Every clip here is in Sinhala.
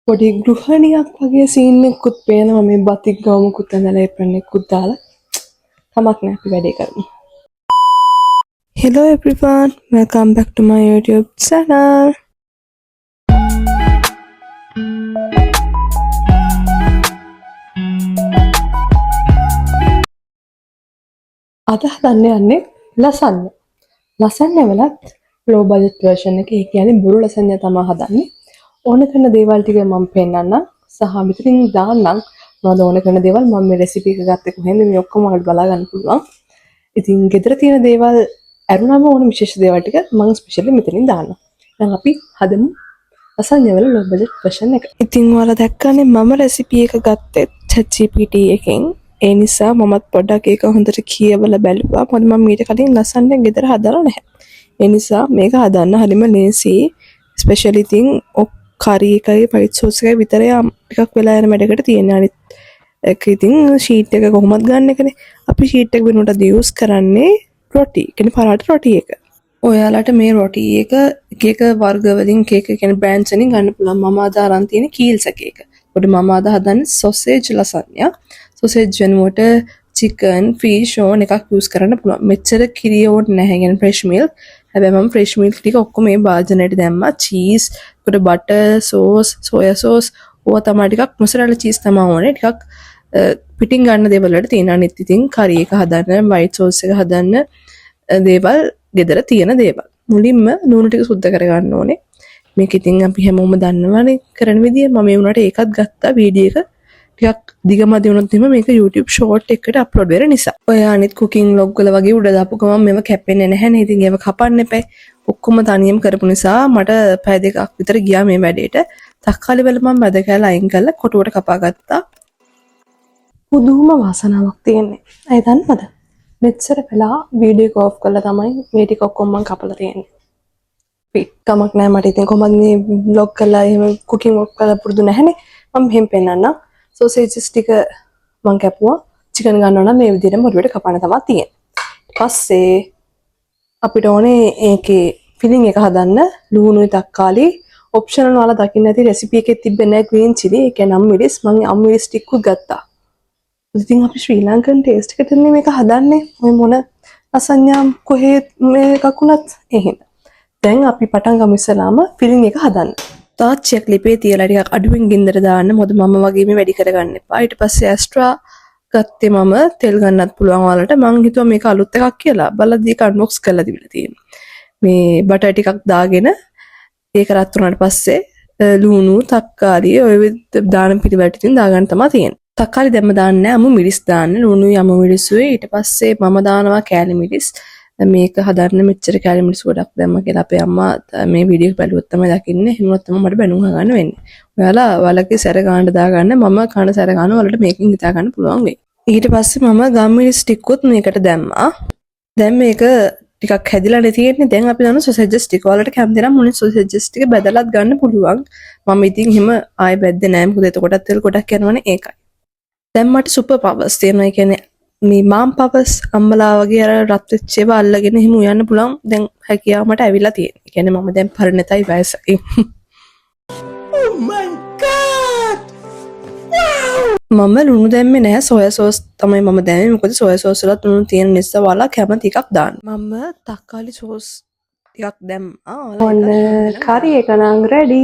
පොඩි ගෘහණියක් වගේ සීන් එකකුත් පේනවා මේ බතික් ගවමුකුත් ඇඳලා ඒප්‍රන් එකකුත් දාලා. කමක් නැහැ අපි වැඩේ කරමු. Hello everyone, welcome back to my YouTube channel. අද හදන්න යන්නේ ලසන්ය. ලසන්ය වලත් low budget version එක. ඒ කියන්නේ බුරු ලසන්ය තමයි හදන්නේ. ඕන කරන දේවල් ටික මම පෙන්නන්නම් සහ මෙතනින් දාන්නම් මොනවද ඕන කරන දේවල් මම මේ රෙසිපි එක ගත්තේ කොහෙන්ද මේ ඔක්කොම ඔයාලට බලා ගන්න පුළුවන්. ඉතින් ගෙදර තියෙන දේවල් අරුණාම ඕන විශේෂ දේවල් ටික මම ස්පෙෂලි මෙතනින් දාන්නම්. දැන් අපි හදමු ලසන්ය වල low budget version එක. ඉතින් ඔයාලා දැක්කනේ මම රෙසිපි එක ගත්තේ ChatGPT එකෙන්. ඒ නිසා මමත් පොඩ්ඩක් ඒක හොඳට කියවලා බැලුවා. මොකද මම ඊට කලින් ලසන්ය ගෙදර හදලා නැහැ. ඒ නිසා මේක හදන්න හරිම ලේසි. ස්පෙෂලි තින් කරි එකයි වයිට් සෝස් එකයි විතරයි ටිකක් වෙලා යන වැඩකට තියෙන. අනිත් එක ඉතින් ෂීට් එක කොහොමද ගන්න එකනේ. අපි ෂීට් එක වෙනුවට යූස් කරන්නේ රොටි. කියන්නේ පරාට රොටි එක. ඔයාලට මේ රොටි එක එක වර්ග වලින් එක කියන්නේ බ්‍රෑන්ඩ්ස් වලින් ගන්න පුළුවන්. මම අද අරන් තියෙන කීල්ස් එක. පොඩි මම අද හදන්නේ සොසේජ් ලසන්යා. සොසේජ් වෙනුවට චිකන්, ෆිෂ් ඕන එකක් යූස් කරන්න පුළුවන්. මෙච්චර කිරි ඕනේ නැහැ. කියන්නේ ෆ්‍රෙෂ් මිල්ක්. හැබැයි මම ෆ්‍රෙෂ් මිල්ක් ටික ඔක්කොම මේ භාජනයට දැම්මා. චීස්, කොට බටර්, සෝස්, සෝයා සෝස්, ඕවා තමයි ටිකක් මොසරෙලා චීස් තමයි ඕනේ. ටිකක් පිටින් ගන්න දේවල් වලට තියෙන අනිත් ඉතින් කරි එක හදන්න, වයිට් සෝස් එක හදන්න දේවල් ගෙදර තියෙන දේවල්. මුලින්ම ලුණු ටික සුද්ධ කරගන්න ඕනේ. මේක ඉතින් අපි හැමෝම දන්නවනේ කරන විදිය. මම ඒ වුණාට ඒකත් ගත්තා වීඩියෝ එක. ටිකක් දිගමදි වුණොත් එහෙම මේක YouTube short එකකට අප්ලෝඩ් වෙන නිසා. ඔය අනිත් cooking vlog වල වගේ උඩ දාපු ගමන් මේව කැපෙන්නේ නැහැ නේ. ඉතින් ඒව කපන්න එපා. ඔක්කොම තනියම කරපු නිසා මට පැය දෙකක් විතර ගියා මේ වැඩේට. තක්කාලි වල මම මැද කැලා අයින් කරලා කොටුවට කපා ගත්තා. පුදුම වාසනාවක් තියෙන්නේ. අය දන්නවද? මෙච්චර වෙලා වීඩියෝ එක ඔෆ් කරලා තමයි මේ ටික ඔක්කොම මම කපලා තියෙන්නේ. පිටකමක් නැහැ මට. ඉතින් කොහොමද මේ vlog කරලා එහෙම cooking vlog කරලා පුරුදු නැහැනේ. මම මෙහෙම පෙන්නන්නම්. සෝසේජස් ටික මම කැපුවා. චිකන් ගන්නවා නම් මේ විදිහටම පොඩියට කපන්න තමයි තියෙන්නේ. පස්සේ අපිට ඕනේ ඒකේ ෆිලිං එක හදන්න ලුණුයි තක්කාලි ඔප්ෂනල් වල දකින්න ඇති රෙසිපි එකේ තිබෙන්නේ නැහැ ග්‍රීන් චිලි. ඒ කියන්නේ අම්මිරිස්. මම අම්මිරිස් ටිකක් ගත්තා. ඉතින් අපි ශ්‍රී ලංකන් ටේස්ට් එකටනේ මේක හදන්නේ. ඔය මොන ලසන්යාම් කොහේ මේකක් වුණත් එහෙම. දැන් අපි පටන් ගමු ඉස්සලාම ෆිලිං එක හදන්න. තාච්චියක් ලිපේ තියලා ටිකක් අඩුවෙන් ගින්දර දාන්න. මොකද මම වගේ මේ වැඩි කරගන්න එපා. ඊට පස්සේ ඇස්ට්‍රා ගත්තේ මම තෙල් ගන්නත් පුළුවන් ඔයාලට. මං හිතුවා මේක අලුත් එකක් කියලා. බලද්දී ඒක අන්බොක්ස් කරලා තිබිලා තියෙනවා. මේ බටර් ටිකක් දාගෙන ඒක රත් වුණාට පස්සේ ලුණු, තක්කාලි ඔය දාන පිළිවෙලට ඉතින් දාගන්න තමයි තියෙන්නේ. තක්කාලි දැම්ම දාන්නේ නැහැ. අමු මිරිස් දාන්න. ලුණුයි අමු මිරිසුයි. ඊට පස්සේ මම දානවා කෑලි මිරිස්. මේක හදන්න මෙච්චර කෑලි මිරිස් ගොඩක් දැම්ම කියලා අපේ අම්මා මේ වීඩියෝ එක බලුවොත් තමයි දකින්නේ. එහෙම වුණොත් තමයි මට බැනුම් හගන්න වෙන්නේ. ඔයාලා වලගේ සැර ගාන්න දාගන්න. මම කන සැර ගන්න වලට මේකෙන් හිතා ගන්න පුළුවන් වෙයි. ඊට පස්සේ මම ගම් මිරිස් ටිකකුත් මේකට දැම්මා. දැන් මේක ටිකක් හැදිලානේ තියෙන්නේ. දැන් අපි දාන සොසේජස් ටික. ඔයාලට කැමති නම් මුලින් සොසේජස් ටික බෙදලාත් ගන්න පුළුවන්. මම ඉතින් එහෙම ආයෙ බැද්දේ නැහැ. මොකද එතකොටත් තෙල් ගොඩක් යනවනේ ඒකයි. දැන් මට සුපර් පවර්ස් තියෙනවා. ඒ කියන්නේ මේ මාම් පවර්ස් අම්මලා වගේ අර රත් වෙච්ච ඒවා අල්ලගෙන එහෙම උයන්න පුළුවන්. දැන් හැකියාව මට ඇවිල්ලා තියෙනවා. ඒ කියන්නේ මම දැන් පරිණතයි වයසයි. Oh my god! මම ලුණු දැම්මේ නැහැ. සෝයා සෝස් තමයි මම දැම්මේ. මොකද සෝයා සෝස් වලත් ලුණු තියෙන නිසා ඔයාලා කැමති එකක් දාන්න. මම තක්කාලි සෝස් ටිකක් දැම්මා. ඔන්න කරි එක නම් රෙඩි.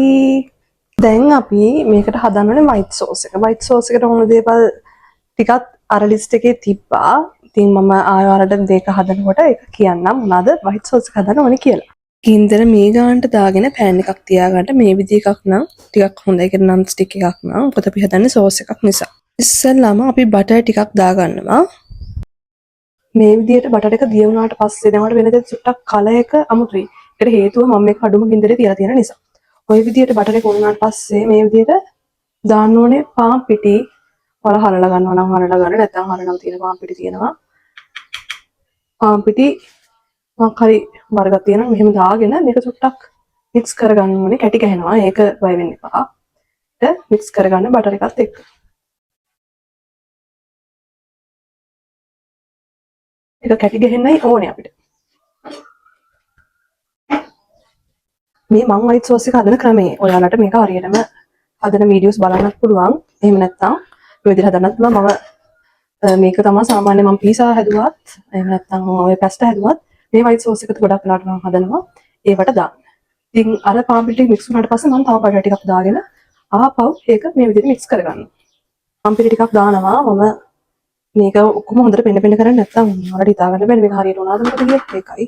දැන් අපි මේකට හදන්නනේ වයිට් සෝස් එක. වයිට් සෝස් එකට ඕන දේවල් ටිකක් අර ලිස්ට් එකේ තිබ්බා. ඉතින් මම ආයෙ වරට මේක හදනකොට ඒක කියන්නම් මොනවාද වයිට් සෝස් එක හදන්න ඕනේ කියලා. ගින්දර මේ ගානට දාගෙන පෑන් එකක් තියාගන්න. මේ විදිහ එකක් නම් ටිකක් හොඳයි. ඒක නන් ස්ටික් එකක් නම් මොකද අපි හදන්නේ සෝස් එකක් නිසා. ඉස්සෙල්ලාම අපි බටර් ටිකක් දාගන්නවා. මේ විදිහට බටර් එක දිය වුණාට පස්සේ දැන් වල වෙනද චුට්ටක් කලර් එක අමුතුයි. ඒකට හේතුව මම මේක අඩුම ගින්දරේ තියලා තියෙන නිසා. ওই විදිහට බටර් එක වුණාට පස්සේ මේ විදිහට දාන්න ඕනේ පාන් පිටි. වල හරලා ගන්නවා නම් හරලා ගන්න. නැත්නම් හරනම් තියෙන පාන් පිටි තියෙනවා. පාන් පිටි මොකක් හරි වර්ගයක් තියෙනවා. මෙහෙම දාගෙන මේක චුට්ටක් මික්ස් කරගන්න ඕනේ. කැටි ගහනවා. ඒක බය වෙන්න එපා. ඊට මික්ස් කරගන්න බටර් එකත් එක්ක. ඒක කැටි ගහන්නයි ඕනේ අපිට. මේ මං වයිට් සෝස් එක හදන ක්‍රමය. ඔයාලට මේක හරියටම හදන වීඩියෝස් බලන්නත් පුළුවන්. එහෙම නැත්නම් මේ විදිහට හදන්නත් පුළුවන්. මේක තමයි සාමාන්‍ය මම පීසා හැදුවත් එහෙම නැත්නම් ඔය පැස්ටා හැදුවත් මේ වයිට් සෝස් එකත් ගොඩක් වෙලාවට මම හදනවා ඒවට දාන්න. ඉතින් අර පාන්පිටි ටික මික්ස් වුණාට පස්සේ මම තව බටර් ටිකක් දාගෙන ආපහු ඒක මේ විදිහට මික්ස් කරගන්නවා. පාන්පිටි ටිකක් දානවා මම මේක ඔක්කොම හොඳට පෙන්න කරන්නේ නැත්නම් ඔයාලට හිතා ගන්න බැහැ මේක හරියට උනාද මොකද කියලා ඒකයි.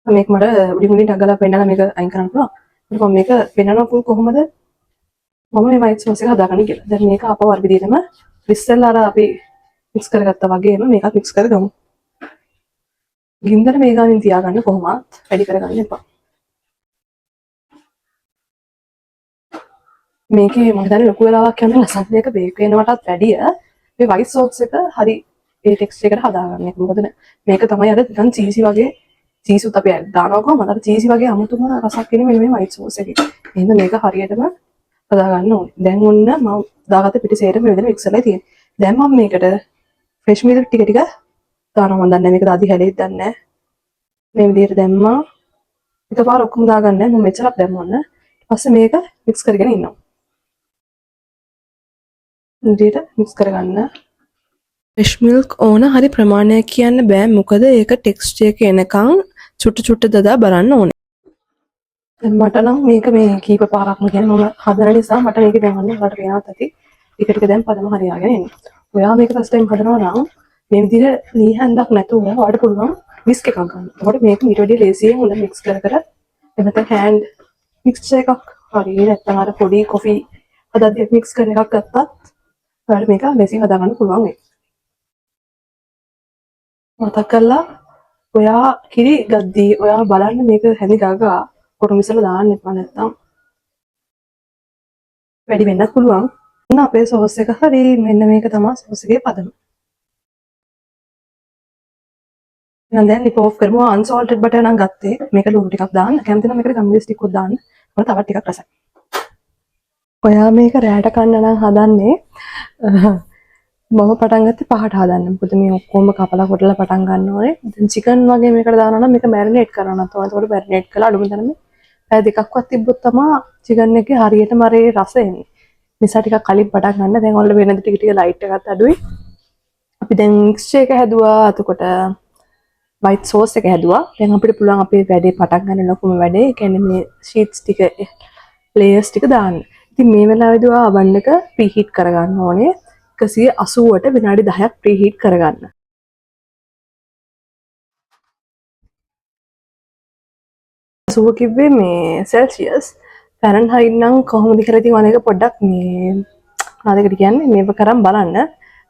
මේක මට උඩින් උඩින් ටගලා පෙන්නලා මේක අයින් කරන්න පුළුවන්. ඊට මම මේක පෙන්නනවා කොහොමද මම මේ වයිට් සෝස් එක හදාගන්නේ කියලා. දැන් මේක අපව අර විදිහටම ඉස්සෙල්ලා අර අපි මික්ස් කරගත්තා වගේම මේකත් මික්ස් කරගමු. ගින්දර මේ ගානින් තියාගන්න කොහොමත් වැඩි කරගන්න එපා. මේකේ මම හිතන්නේ ලොකු වෙලාවක් යන ලස්සනක බේක් වෙනවටත් වැඩිය මේ වයිට් සෝස් එක හරි ඒ ටෙක්ස්චර් එකට හදාගන්න එක. මොකද මේක තමයි අර නිකන් චීසි වගේ චීසුත් අපි දානවා කොහමද අර චීසි වගේ අමුතුම රසක් එන්නේ මේ වයිට් සෝස් එකේ. එහෙනම් මේක හරියටම හදාගන්න ඕනේ. දැන් ඔන්න මම දාගත්ත පිටිසේර මේ විදිහට මික්ස් කරලා තියෙනවා. දැන් මම මේකට ෆ්‍රෙෂ් මිල්ක් ටික දානවා. මම දන්නේ මේක දාදි හැලෙයිද දන්නේ නැහැ. මේ විදිහට දැම්මා. එකපාර ඔක්කොම දාගන්න නැහැ. මම මෙච්චරක් දැම්මොන්න. ඊට පස්සේ මේක මික්ස් කරගෙන ඉන්නවා. විදිහට මික්ස් කරගන්න. ෆ්‍රෙෂ් මිල්ක් ඕන හරි ප්‍රමාණයක් කියන්න බෑ. මොකද ඒක ටෙක්ස්චර් එක එනකන් චුට්ට දදා බලන්න ඕනේ. මට නම් මේක මේ කීප පාරක්ම කියන්නේ මම හදන නිසා මට මේක දැනගන්න ඔයාලට වෙනවත් ඇති. ටික ටික දැන් පදම හරියාගෙන එන්නේ. ඔයා මේක ෆස්ට් ටයිම් හදනවා නම් මේ විදිහට ලී හැන්දක් නැතුව ඔයාලට පුළුවන් විස්ක් එකක් ගන්න. එතකොට මේක ඊට වැඩිය ලේසියෙන් හොඳ මික්ස් කර එතන හෑන්ඩ් මික්ස්චර් එකක් හරි නැත්නම් අර පොඩි කොෆි හදද්දී මික්ස් කරන එකක් ගත්තත් ඔයාලට මේක ලේසියෙන් හදාගන්න පුළුවන් වෙයි. මතක් කරලා ඔයා කිරි ගද්දී ඔයා බලන්න මේක හැදි ගගා කොටු මිසලා දාන්න එපා නැත්තම් වැඩි වෙන්නත් පුළුවන්. ඔන්න අපේ සෝස් එක හරි මෙන්න මේක තමයි සෝස් එකේ පදම. එහෙනම් දැන් ලිප් ඔෆ් කරමු. අන්සෝල්ටඩ් බටර් නම් ගත්තේ. මේක ලුණු ටිකක් දාන්න. කැමති නම් මේකට ගම්මිරිස් ටිකක් දාන්න. මොකද තවත් ටිකක් රසයි. ඔයා මේක රැයට කන්න නම් හදන්නේ මම පටන් ගත්තේ 5ට හදන්න. මොකද මේ ඔක්කොම කපලා කොටලා පටන් ගන්න ඕනේ. දැන් චිකන් වගේ මේකට දානවා නම් මේක මැරිනේට් කරනවා. එතකොට මැරිනේට් කරලා අඩුම තරමේ පැය දෙකක්වත් තිබ්බොත් තමයි චිකන් එකේ හරියටම අර රස එන්නේ. නිසා ටිකක් කලින් පටන් ගන්න. දැන් ඔයාලා වෙනද ටික ටික ලයිට් එකත් අඩුයි. අපි දැන් මික්ස්චර් එක හැදුවා. එතකොට වයිට් සෝස් එක හැදුවා. දැන් අපිට පුළුවන් අපේ වැඩේ පටන් ගන්න ලොකුම වැඩේ. ඒ කියන්නේ මේ ෂීට්ස් ටික ලේයර්ස් ටික දාන්න. ඉතින් මේ වෙලාවේදී ඔයා oven එක ප්‍රීහීට් කරගන්න ඕනේ. 180ට විනාඩි 10ක් ප්‍රීහීට් කරගන්න. සුව කිව්වේ මේ සෙල්සියස් ෆැරන්හයිට් නම් කොහොමද කියලා ඉතින් අනේක පොඩ්ඩක් මේ මොනවද කියන්නේ මේව කරන් බලන්න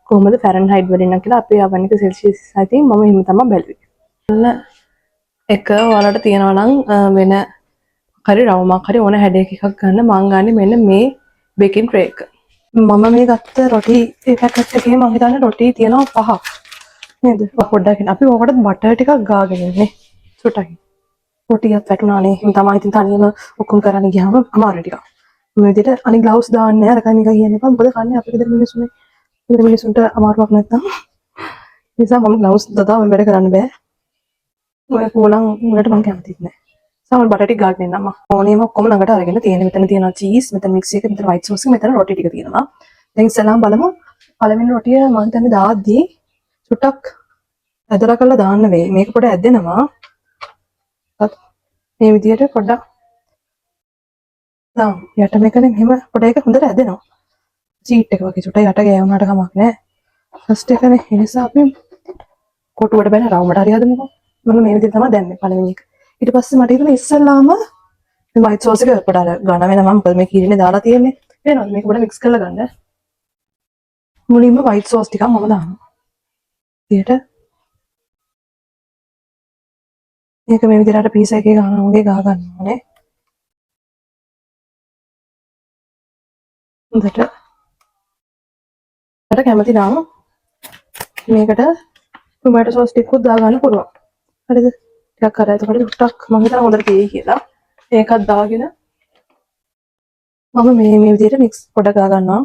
කොහොමද ෆැරන්හයිට් වලින් නම් කියලා අපේ oven එක සෙල්සියස් I think මම එහෙම තමයි බැලුවේ. එක ඔයාලට තියනවා නම් වෙන හරි රවුමක් හරි ඕන හැඩයක එකක් ගන්න. මං ගන්නේ මෙන්න මේ බේකින් ට්‍රේ එක. මම මේ ගත්ත රොටි පැකට් එකේ මම හිතන්නේ රොටි තියෙනවා 5ක්. නේද? පොඩ්ඩක් අපි ඕකට බටර් ටිකක් ගාගෙන ඉන්නේ. සුටයි. රොටියක් වැටුණානේ. එහෙනම් තමයි ඉතින් තනියම ඔක්කොම කරන්න ගියාම අමාරු ටිකක්. මේ විදිහට අනිත් ග්ලව්ස් දාන්න නෑ. අරකයි මේක කියන්නේ නැපා. මොකද කන්නේ අපේ ගෙදර මිනිස්සුනේ. ගෙදර මිනිස්සුන්ට අමාරුවක් නැත්තම්. නිසා මම ග්ලව්ස් දාලා වැඩ කරන්න බෑ. ඔය පොලන් වලට මම කැමතිත් නෑ. සමහර බටර් ටික ගාගෙන ඉන්නම් මම. ඕනේම ඔක්කොම ළඟට අරගෙන තියෙන. මෙතන තියෙනවා චීස්, මෙතන මික්සි එක, මෙතන වයිට් සෝස් එක, මෙතන රොටි ටික තියෙනවා. දැන් ඉස්සෙල්ලාම බලමු. පළවෙනි රොටිය මම හිතන්නේ දාද්දී චුට්ටක් ඇදලා කරලා දාන්න වෙයි. මේක පොඩ ඇදෙනවා. මේ විදිහට පොඩ්ඩක් දාමු. යට මේකනේ මෙහෙම පොඩ එක හොඳට ඇදෙනවා. සීට් එක වගේ චුට්ටක් යට ගෑවුනාට කමක් නැහැ. ෆස්ට් එකනේ ඒ නිසා අපි කොටුවට බැල රවුමට හරි හදමුකෝ. මම මේ විදිහට තමයි දැම්මේ පළවෙනි එක. ඊට පස්සේ මට හිතුණා ඉස්සෙල්ලාම මේ වයිට් සෝස් එක පොඩ අර ගාන වෙනවා. මොකද මේ කීරිනේ දාලා තියෙන්නේ. වෙනවද මේක පොඩ මික්ස් කරලා ගන්න. මුලින්ම වයිට් සෝස් ටිකක් මම දානවා. ඊට මේක මේ විදිහට පීසා එකේ ගානවා වගේ ගා ගන්න ඕනේ. හොඳට මට කැමති නම් මේකට ටොමැටෝ සෝස් ටිකක් දා ගන්න පුළුවන්. හරිද? ටිකක් අර එතකොට ටුට්ටක් මම හිතනවා හොඳට තියෙයි කියලා. ඒකත් දාගෙන මම මේ විදිහට මික්ස් පොඩ ගා ගන්නවා.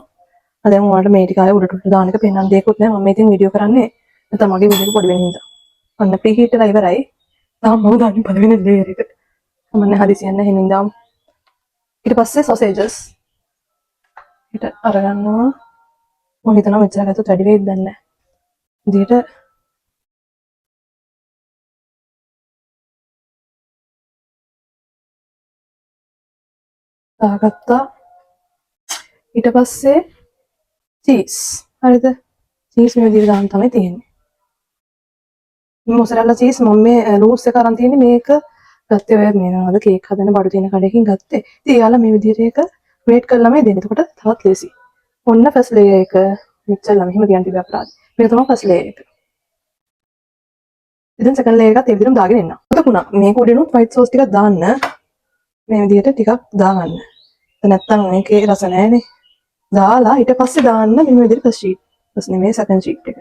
දැන් ඔයාලට මේ ටික ආයෙ උඩට උඩට දාන එක පෙන්වන්න දෙයක්වත් නැහැ. මම මේ ඉතින් වීඩියෝ කරන්නේ නැත්නම් මගේ වීඩියෝ එක පොඩි වෙන හින්දා. ඔන්න ප්‍රීහීට් වෙලා ඉවරයි. තාම මම දාන්නේ පළවෙනි ලේයර් එක. මම හදිසියෙන් නැහැ හින්දා. ඊට පස්සේ සොසේජස් පිට අරගන්නවා. මම හිතනවා මෙච්චර ගත්තොත් වැඩි වෙයිද දන්නේ නැහැ. විදියට දාගත්තා. ඊට පස්සේ චීස්. හරිද? චීස් මේ විදියට දාන්න තමයි තියෙන්නේ. මොසරෙල්ලා චීස් මම මේ ලූස් එක අරන් තියෙන්නේ මේක ගත්තේ ඔය මේ නේද කේක් හදන බඩු තියෙන කඩේකින් ගත්තේ. ඉතින් එයාලා මේ විදියට ඒක ග්‍රේට් කරලාමයි දෙන්නේ. එතකොට තවත් ලේසි. ඔන්න ෆස්ට් ලේයර් එක මෙච්චරලා මෙහෙම තියන් තිබ්බ අපරාධ. මේක තමයි ෆස්ට් ලේයර් එක. ඉතින් සෙකන්ඩ් ලේයර් එකත් ඒ විදිහටම දාගෙන එන්න. මතකුණා මේක උඩිනුත් වයිට් සෝස් ටිකක් දාන්න. මේ විදිහට ටිකක් දාගන්න. නැත්තම් මේකේ රස නැහැනේ. දාලා ඊට පස්සේ දාන්න මේ විදිහට ෆස්ට් ෂීට්. ෆස්ට් නෙමෙයි සෙකන්ඩ් ෂීට් එක.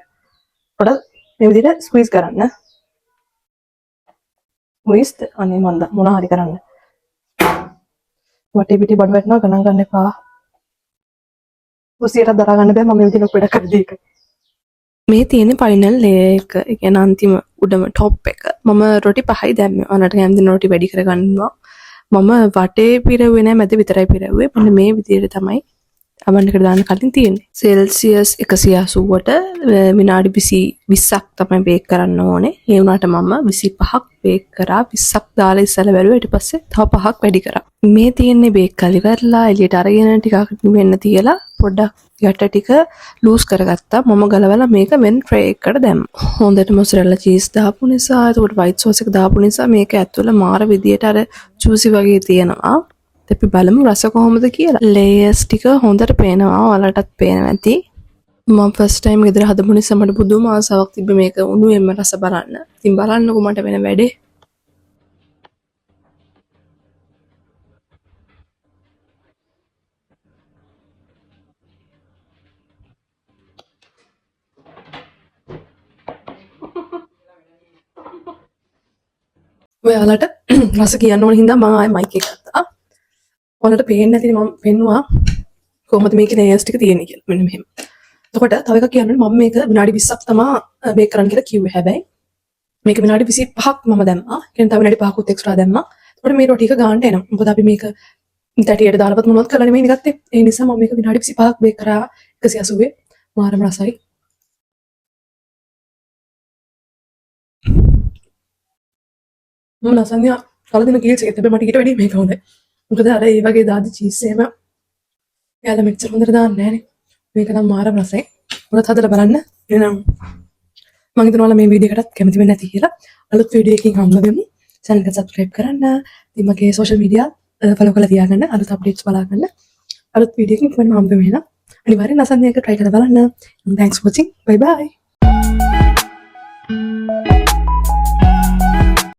පොඩක් මේ විදිහට ස්ක්වීස් කරන්න. ස්ක්වීස් අනේ මන්ද මොනවා හරි කරන්න. වටේ පිටේ බඩ වැටෙනවා ගණන් ගන්න එපා. උසියට දරා ගන්න බෑ මම මේ විදිහට වැඩ කරදී එක. මේ තියෙන ෆයිනල් ලේයර් එක. ඒ කියන්නේ අන්තිම උඩම টොප් එක. මම රොටි 5යි දැම්මේ. ඔයාලට කැමති රොටි වැඩි කරගන්නවා. මම වටේ පිරෙව්වේ නෑ මැද විතරයි පිරෙව්වේ. මෙන්න මේ විදිහට තමයි අවන්කට දාන්න කලින් තියෙන්නේ. සෙල්සියස් 180ට විනාඩි 20ක් තමයි බේක් කරන්න ඕනේ. ඒ වුණාට මම 25ක් බේක් කරා. 20ක් දාලා ඉස්සලා බැලුවා. ඊට පස්සේ තව 5ක් වැඩි කරා. මේ තියෙන්නේ බේක් කරලා ඉවරලා එළියට අරගෙන ටිකක් වෙන්න තියලා පොඩ්ඩක් යට ටික ලූස් කරගත්තා. මම ගලවලා මේක මෙන් ට්‍රේ එකකට දැම්මා. හොඳට මොසරෙල්ලා චීස් දාපු නිසා එතකොට වයිට් සෝස් එක දාපු නිසා මේක ඇතුළ මාර විදියට අර ජූසි වගේ තියෙනවා. අපි බලමු රස කොහොමද කියලා. ලේයර්ස් ටික හොඳට පේනවා. ඔයාලටත් පේනවා ඇති. මම ෆස්ට් ටයිම් ගෙදර හදපු නිසා මට පුදුම ආසාවක් තිබ්බ මේක උණුවෙන්ම රස බලන්න. ඉතින් බලන්නකෝ මට වෙන වැඩේ. ඔයාලට රස කියන්න ඕන හින්දා මම ආයෙ මයික් එක ගත්තා. ඔයාලට පේන්නේ නැතිනේ මම පෙන්නුවා කොහොමද මේකේ ලේයර්ස් ටික තියෙන්නේ කියලා. මෙන්න මෙහෙම. එතකොට තව එකක් කියන්න මම මේක විනාඩි 20ක් තමයි බේක් කරන්න කියලා කිව්වේ. හැබැයි මේක විනාඩි 25ක් මම දැම්මා. කියන්නේ තව විනාඩි 5කුත් එක්ස්ට්‍රා දැම්මා. එතකොට මේ රොටි එක ගානට එනවා. මොකද අපි මේක තැටියට දාලවත් මොනවත් කරලා නෙමෙයි ගත්තේ. ඒ නිසා මම මේක විනාඩි 25ක් බේක් කරා 180 මාරම රසයි. මම ලසන්‍ය කලදින කීල්ස් එකත් හැබැයි මට ඊට වැඩිය මේක හොඳයි. මොකද අර ඒ වගේ දාදි චීස් එහෙම එයාලා මෙච්චර හොඳට දාන්නේ නැහනේ. මේක නම් මාරම රසයි. මොකද හදලා බලන්න. එහෙනම් මම හිතනවා ඔයාලා මේ වීඩියෝ එකටත් කැමති වෙන්නේ නැති කියලා. අලුත් වීඩියෝ එකකින් හම්බ වෙමු. channel එක subscribe කරන්න. ඉතින් මගේ social media follow කරලා තියාගන්න. අලුත් updates බලාගන්න. අලුත් වීඩියෝ එකකින් කොහොමද හම්බ වෙන්නේ. අනිවාර්යෙන් ලසන්‍ය එක try කරලා බලන්න. Thanks for watching. Bye bye.